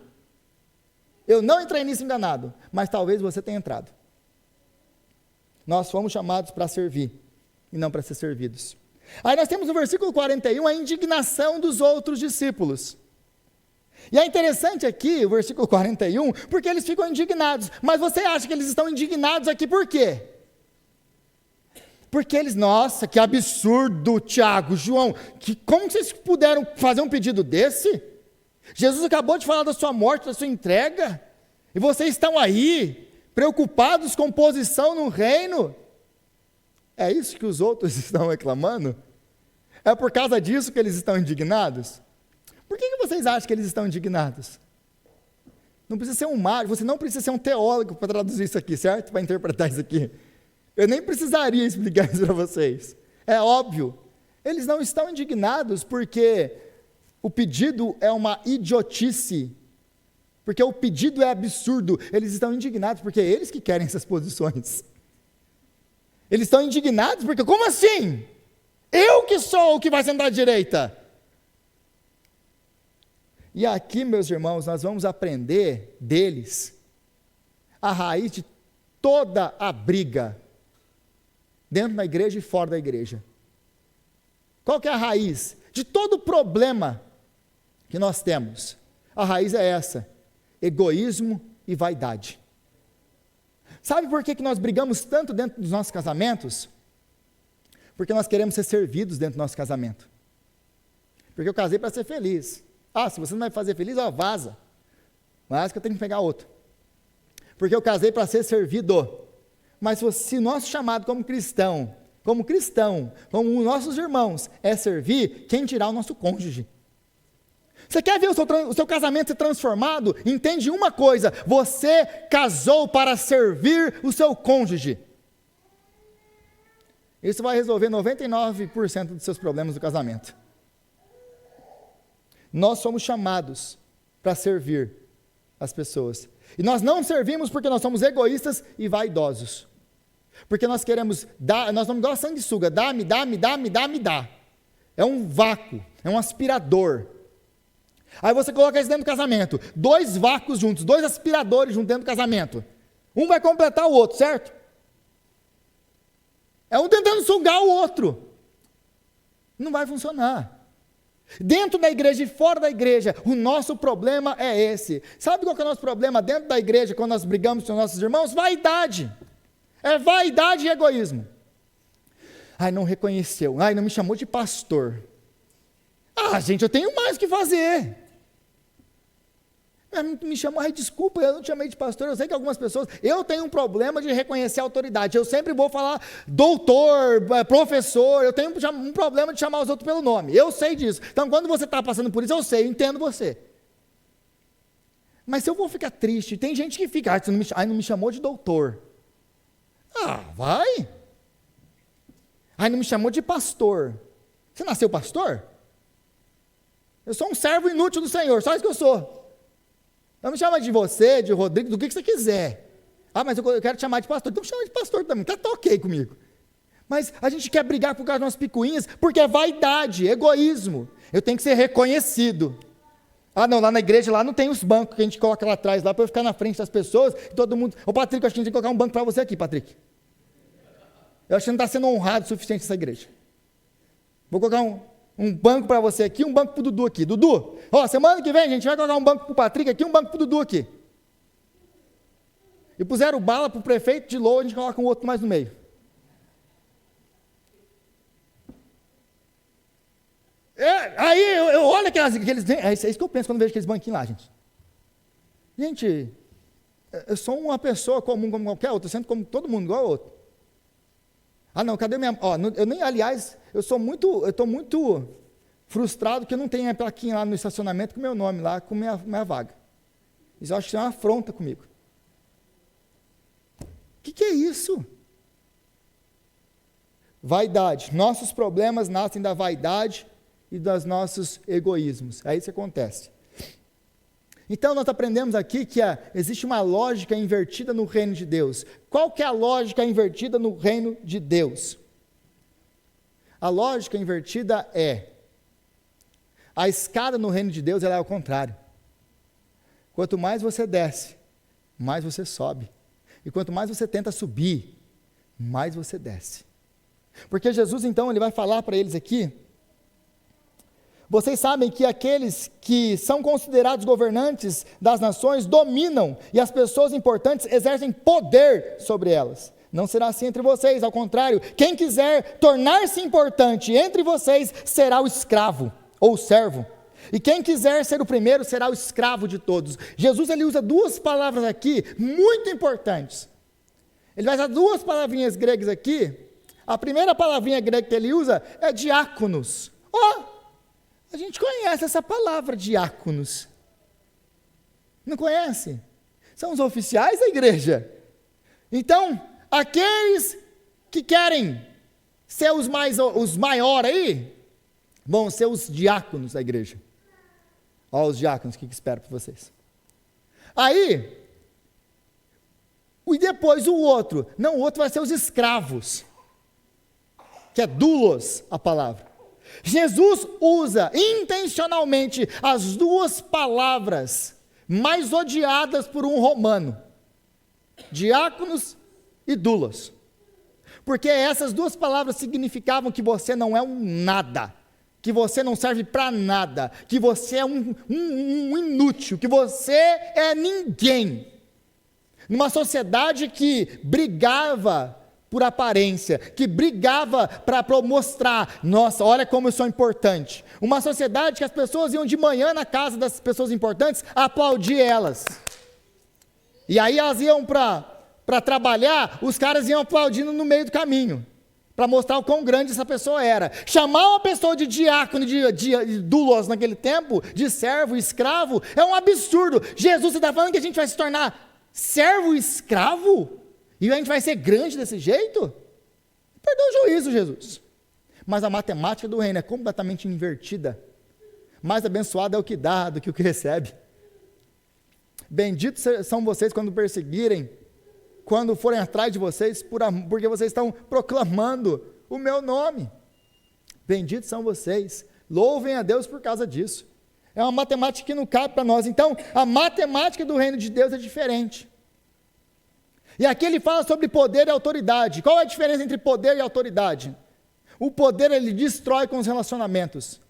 Mas talvez você tenha entrado. Nós fomos chamados para servir e não para ser servidos. Aí nós temos no versículo 41 a indignação dos outros discípulos. E é interessante aqui, o versículo 41, porque eles ficam indignados. Mas você acha que eles estão indignados aqui por quê? Porque eles, nossa, que absurdo, Tiago, João, como vocês puderam fazer um pedido desse? Jesus acabou de falar da sua morte, da sua entrega, e vocês estão aí, preocupados com posição no reino? É isso que os outros estão reclamando? É por causa disso que eles estão indignados? Por que vocês acham que eles estão indignados? Não precisa ser um mágico, você não precisa ser um teólogo para traduzir isso aqui, certo? Para interpretar isso aqui. Eu nem precisaria explicar isso para vocês. É óbvio. Eles não estão indignados porque o pedido é uma idiotice. Porque o pedido é absurdo. Eles estão indignados porque é eles que querem essas posições. Eles estão indignados porque, como assim? Eu que sou o que vai sentar à direita. E aqui, meus irmãos, nós vamos aprender deles a raiz de toda a briga dentro da igreja e fora da igreja. Qual que é a raiz de todo o problema que nós temos? A raiz é essa: egoísmo e vaidade. Sabe por que nós brigamos tanto dentro dos nossos casamentos? Porque nós queremos ser servidos dentro do nosso casamento. Porque eu casei para ser feliz. Se você não vai fazer feliz, vaza. Mas que eu tenho que pegar outro. Porque eu casei para ser servido. Mas se nosso chamado como cristão, como os nossos irmãos, é servir, quem dirá o nosso cônjuge? Você quer ver o seu casamento ser transformado? Entende uma coisa: você casou para servir o seu cônjuge. Isso vai resolver 99% dos seus problemas do casamento. Nós somos chamados para servir as pessoas. E nós não servimos porque nós somos egoístas e vaidosos. Porque nós queremos dar, nós vamos dar sanguessuga, dá-me. É um vácuo, é um aspirador. Aí você coloca isso dentro do casamento, 2 vácuos juntos, 2 aspiradores juntos dentro do casamento. Um vai completar o outro, certo? É um tentando sugar o outro. Não vai funcionar. Dentro da igreja e fora da igreja, o nosso problema é esse. Sabe qual que é o nosso problema dentro da igreja, quando nós brigamos com os nossos irmãos? Vaidade. É vaidade e egoísmo. Não reconheceu. Não me chamou de pastor. Gente, eu tenho mais o que fazer. Me chamou, desculpa, eu não te chamei de pastor. Eu sei que algumas pessoas, eu tenho um problema de reconhecer a autoridade. Eu sempre vou falar doutor, professor. Eu tenho um problema de chamar os outros pelo nome. Eu sei disso. Então, quando você está passando por isso, eu sei, eu entendo você. Mas se eu vou ficar triste, tem gente que fica, você não me chamou de doutor. Vai. Não me chamou de pastor. Você nasceu pastor? Eu sou um servo inútil do Senhor, só isso que eu sou. Não me chama de você, de Rodrigo, do que você quiser. Mas eu quero te chamar de pastor. Então me chama de pastor também, tá ok comigo. Mas a gente quer brigar por causa das nossas picuinhas, porque é vaidade, egoísmo. Eu tenho que ser reconhecido. Não, lá na igreja lá não tem os bancos que a gente coloca lá atrás, lá para eu ficar na frente das pessoas, e todo mundo... Patrick, eu acho que a gente tem que colocar um banco para você aqui, Patrick. Eu acho que não está sendo honrado o suficiente essa igreja. Vou colocar um banco para você aqui, um banco para o Dudu aqui. Dudu, semana que vem a gente vai colocar um banco para o Patrick aqui, um banco para o Dudu aqui. E puseram bala para o prefeito de Loa, a gente coloca um outro mais no meio. Aí eu olho aqueles... É isso que eu penso quando vejo aqueles banquinhos lá, gente. Gente, eu sou uma pessoa comum como qualquer outra, eu sento como todo mundo, igual a outro. Não, cadê minha... aliás, eu estou muito frustrado que eu não tenho a plaquinha lá no estacionamento com meu nome lá, com minha vaga. Isso eu acho que é uma afronta comigo. O que é isso? Vaidade. Nossos problemas nascem da vaidade e dos nossos egoísmos. É isso que acontece. Então nós aprendemos aqui que existe uma lógica invertida no reino de Deus. Qual que é a lógica invertida no reino de Deus? A lógica invertida é: a escada no reino de Deus ela é ao contrário. Quanto mais você desce, mais você sobe. E quanto mais você tenta subir, mais você desce. Porque Jesus então ele vai falar para eles aqui: vocês sabem que aqueles que são considerados governantes das nações dominam e as pessoas importantes exercem poder sobre elas. Não será assim entre vocês, ao contrário, quem quiser tornar-se importante entre vocês será o escravo ou o servo. E quem quiser ser o primeiro será o escravo de todos. Jesus ele usa duas palavras aqui muito importantes. Ele vai usar duas palavrinhas gregas aqui. A primeira palavrinha grega que ele usa é diáconos. A gente conhece essa palavra, diáconos. Não conhece? São os oficiais da igreja. Então, aqueles que querem ser os maiores aí, vão ser os diáconos da igreja. Olha os diáconos, o que espero para vocês. Aí, e depois o outro. Não, o outro vai ser os escravos. Que é doulos a palavra. Jesus usa intencionalmente as duas palavras mais odiadas por um romano. Diáconos e doulos. Porque essas duas palavras significavam que você não é um nada. Que você não serve para nada, que você é um inútil, que você é ninguém. Numa sociedade que brigava por aparência, que brigava para mostrar, nossa, olha como eu sou importante. Uma sociedade que as pessoas iam de manhã na casa das pessoas importantes aplaudir elas. E aí elas iam para trabalhar, os caras iam aplaudindo no meio do caminho, para mostrar o quão grande essa pessoa era. Chamar uma pessoa de diácono, de doulos naquele tempo, de servo, escravo, é um absurdo. Jesus, você está falando que a gente vai se tornar servo e escravo? E a gente vai ser grande desse jeito? Perdeu o juízo, Jesus. Mas a matemática do reino é completamente invertida. Mais abençoado é o que dá do que o que recebe. Benditos são vocês quando perseguirem, quando forem atrás de vocês, porque vocês estão proclamando o meu nome. Benditos são vocês, louvem a Deus por causa disso. É uma matemática que não cabe para nós. Então, a matemática do reino de Deus é diferente. E aqui ele fala sobre poder e autoridade. Qual é a diferença entre poder e autoridade? O poder ele destrói com os relacionamentos,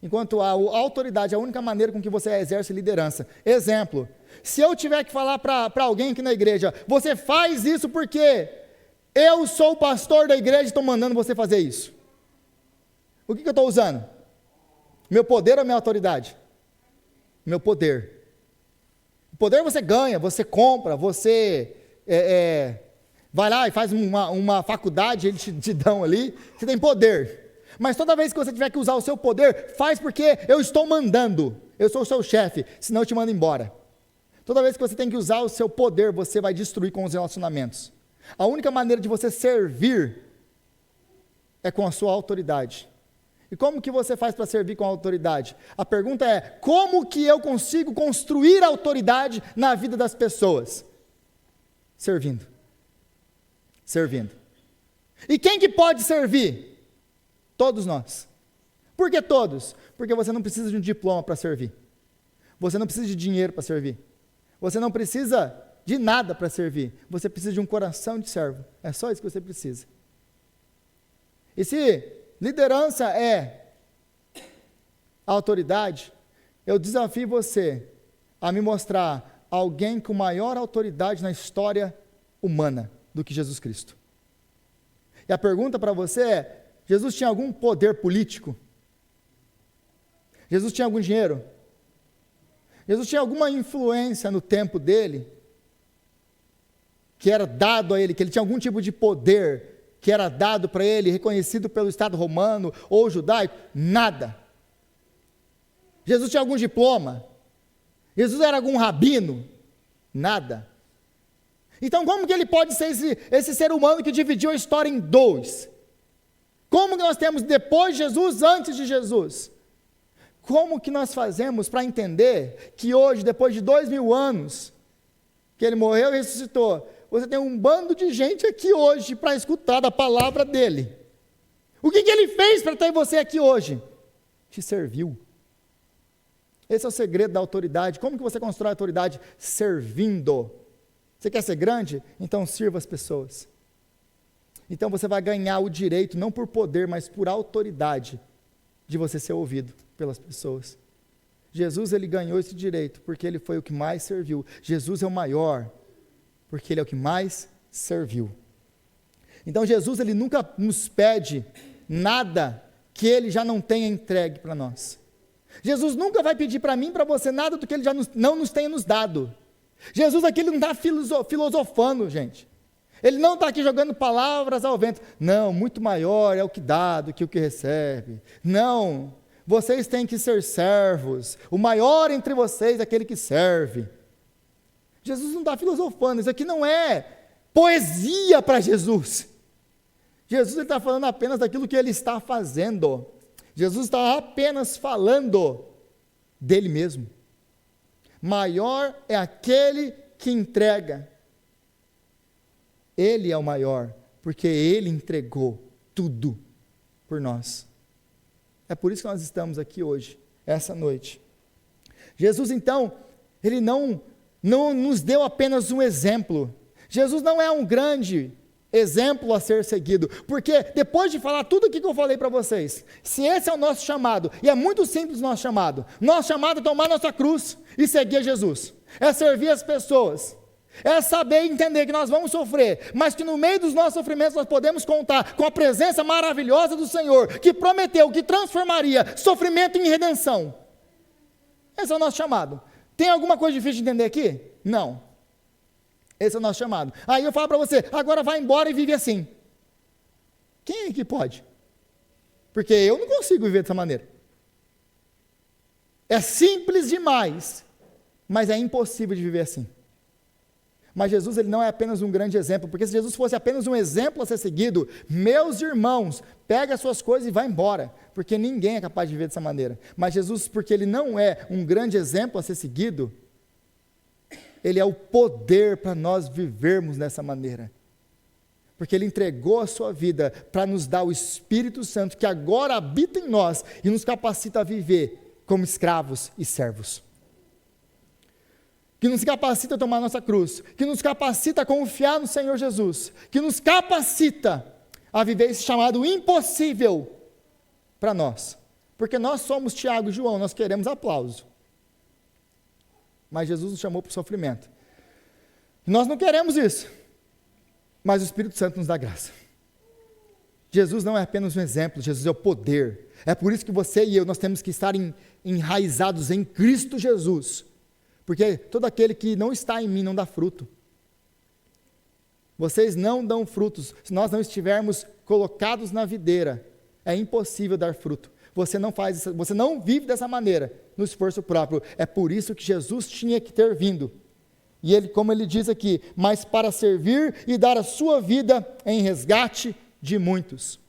enquanto a autoridade é a única maneira com que você exerce liderança. Exemplo, se eu tiver que falar para alguém aqui na igreja, você faz isso porque eu sou o pastor da igreja e estou mandando você fazer isso. O que eu estou usando? Meu poder ou minha autoridade? Meu poder. O poder você ganha, você compra, você vai lá e faz uma faculdade, eles te dão ali, você tem poder. Mas toda vez que você tiver que usar o seu poder, faz porque eu estou mandando, eu sou o seu chefe, senão eu te mando embora. Toda vez que você tem que usar o seu poder, você vai destruir com os relacionamentos. A única maneira de você servir é com a sua autoridade. E como que você faz para servir com a autoridade? A pergunta é, como que eu consigo construir autoridade na vida das pessoas? Servindo. E quem que pode servir? Todos nós. Por que todos? Porque você não precisa de um diploma para servir. Você não precisa de dinheiro para servir. Você não precisa de nada para servir. Você precisa de um coração de servo. É só isso que você precisa. E se liderança é autoridade, eu desafio você a me mostrar alguém com maior autoridade na história humana do que Jesus Cristo. E a pergunta para você é, Jesus tinha algum poder político? Jesus tinha algum dinheiro? Jesus tinha alguma influência no tempo dele? Que era dado a ele, que ele tinha algum tipo de poder que era dado para ele, reconhecido pelo Estado romano ou judaico? Nada. Jesus tinha algum diploma? Jesus era algum rabino? Nada. Então como que ele pode ser esse ser humano que dividiu a história em dois? Como que nós temos depois de Jesus, antes de Jesus? Como que nós fazemos para entender que hoje, depois de 2000 anos, que ele morreu e ressuscitou, você tem um bando de gente aqui hoje para escutar da palavra dele? O que ele fez para ter você aqui hoje? Te serviu. Esse é o segredo da autoridade. Como que você constrói a autoridade? Servindo. Você quer ser grande? Então sirva as pessoas. Então você vai ganhar o direito, não por poder, mas por autoridade, de você ser ouvido pelas pessoas. Jesus, ele ganhou esse direito, porque ele foi o que mais serviu. Jesus é o maior, porque ele é o que mais serviu. Então Jesus, ele nunca nos pede nada que ele já não tenha entregue para nós. Jesus nunca vai pedir para mim e para você nada do que ele já não nos tenha nos dado. Jesus aqui, ele não está filosofando, gente. Ele não está aqui jogando palavras ao vento. Não, muito maior é o que dá do que o que recebe. Não, vocês têm que ser servos. O maior entre vocês é aquele que serve. Jesus não está filosofando. Isso aqui não é poesia para Jesus. Jesus está falando apenas daquilo que ele está fazendo. Jesus está apenas falando dele mesmo. Maior é aquele que entrega. Ele é o maior, porque ele entregou tudo por nós. É por isso que nós estamos aqui hoje, essa noite. Jesus, então, ele não nos deu apenas um exemplo. Jesus não é um grande exemplo a ser seguido, porque depois de falar tudo aquilo que eu falei para vocês, se esse é o nosso chamado, e é muito simples o nosso chamado é tomar nossa cruz e seguir Jesus, é servir as pessoas, é saber e entender que nós vamos sofrer, mas que no meio dos nossos sofrimentos nós podemos contar com a presença maravilhosa do Senhor, que prometeu, que transformaria sofrimento em redenção. Esse é o nosso chamado. Tem alguma coisa difícil de entender aqui? Não. Esse é o nosso chamado. Aí eu falo para você, agora vai embora e vive assim. Quem é que pode? Porque eu não consigo viver dessa maneira. É simples demais, mas é impossível de viver assim. Mas Jesus, ele não é apenas um grande exemplo, porque se Jesus fosse apenas um exemplo a ser seguido, meus irmãos, pega as suas coisas e vai embora, porque ninguém é capaz de viver dessa maneira. Mas Jesus, porque ele não é um grande exemplo a ser seguido, ele é o poder para nós vivermos dessa maneira. Porque ele entregou a sua vida para nos dar o Espírito Santo, que agora habita em nós e nos capacita a viver como escravos e servos. Que nos capacita a tomar nossa cruz, que nos capacita a confiar no Senhor Jesus, que nos capacita a viver esse chamado impossível para nós. Porque nós somos Tiago e João, nós queremos aplauso. Mas Jesus nos chamou para o sofrimento. Nós não queremos isso, mas o Espírito Santo nos dá graça. Jesus não é apenas um exemplo, Jesus é o poder. É por isso que você e eu, nós temos que estar enraizados em Cristo Jesus. Porque todo aquele que não está em mim não dá fruto. Vocês não dão frutos. Se nós não estivermos colocados na videira, é impossível dar fruto. Você não faz isso, você não vive dessa maneira, no esforço próprio. É por isso que Jesus tinha que ter vindo. E ele, como ele diz aqui, mas para servir e dar a sua vida em resgate de muitos.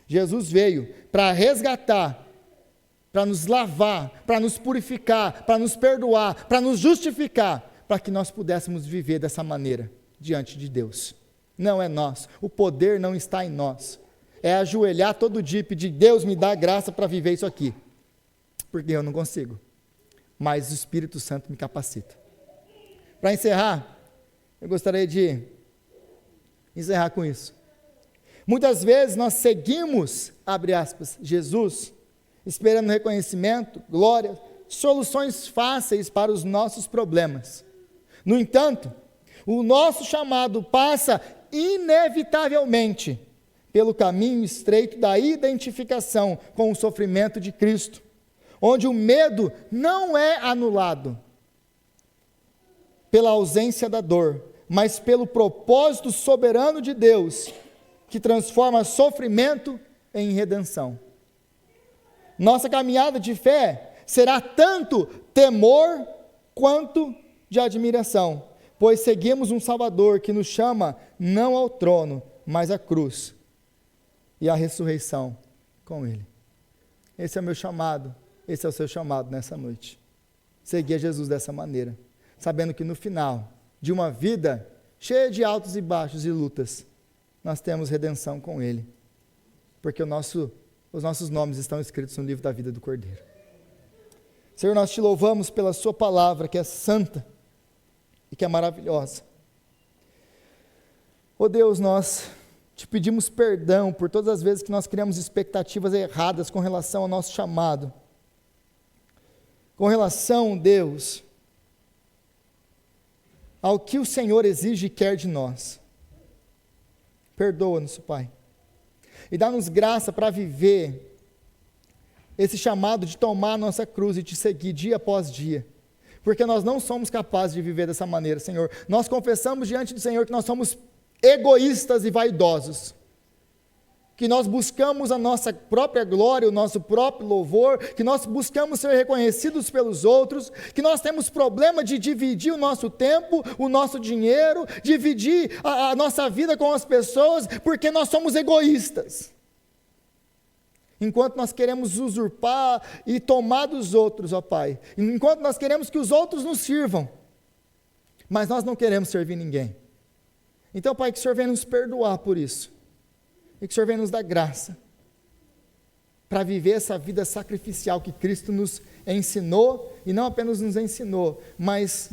Jesus veio para resgatar, para nos lavar, para nos purificar, para nos perdoar, para nos justificar, para que nós pudéssemos viver dessa maneira diante de Deus. Não é nós, o poder não está em nós. É ajoelhar todo dia e pedir, Deus me dá graça para viver isso aqui, porque eu não consigo, mas o Espírito Santo me capacita. Para encerrar, eu gostaria de encerrar com isso. Muitas vezes nós seguimos, abre aspas, Jesus, esperando reconhecimento, glória, soluções fáceis para os nossos problemas. No entanto, o nosso chamado passa inevitavelmente pelo caminho estreito da identificação com o sofrimento de Cristo, onde o medo não é anulado pela ausência da dor, mas pelo propósito soberano de Deus, que transforma sofrimento em redenção. Nossa caminhada de fé será tanto temor quanto de admiração, pois seguimos um Salvador que nos chama não ao trono, mas à cruz. e a ressurreição com Ele. Esse é o meu chamado, esse é o seu chamado nessa noite. Seguir a Jesus dessa maneira, sabendo que no final de uma vida cheia de altos e baixos e lutas, nós temos redenção com Ele, porque os nossos nomes estão escritos no livro da vida do Cordeiro. Senhor, nós te louvamos pela sua palavra, que é santa e que é maravilhosa. Oh Deus, nós te pedimos perdão por todas as vezes que nós criamos expectativas erradas com relação ao nosso chamado. Com relação, Deus, ao que o Senhor exige e quer de nós. Perdoa-nos, Pai. E dá-nos graça para viver esse chamado de tomar a nossa cruz e te seguir dia após dia. Porque nós não somos capazes de viver dessa maneira, Senhor. Nós confessamos diante do Senhor que nós somos egoístas e vaidosos. Que nós buscamos a nossa própria glória, o nosso próprio louvor, que nós buscamos ser reconhecidos pelos outros, que nós temos problema de dividir o nosso tempo, o nosso dinheiro, dividir a nossa vida com as pessoas, porque nós somos egoístas. Enquanto nós queremos usurpar e tomar dos outros, ó Pai, enquanto nós queremos que os outros nos sirvam, mas nós não queremos servir ninguém. Então, Pai, que o Senhor venha nos perdoar por isso, e que o Senhor venha nos dar graça, para viver essa vida sacrificial que Cristo nos ensinou, e não apenas nos ensinou, mas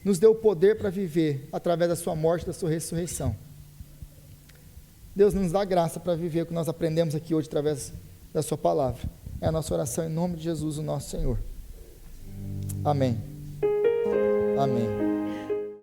nos deu o poder para viver, através da sua morte e da sua ressurreição. Deus nos dá graça para viver o que nós aprendemos aqui hoje, através da sua palavra. É a nossa oração em nome de Jesus, o nosso Senhor. Amém. Amém.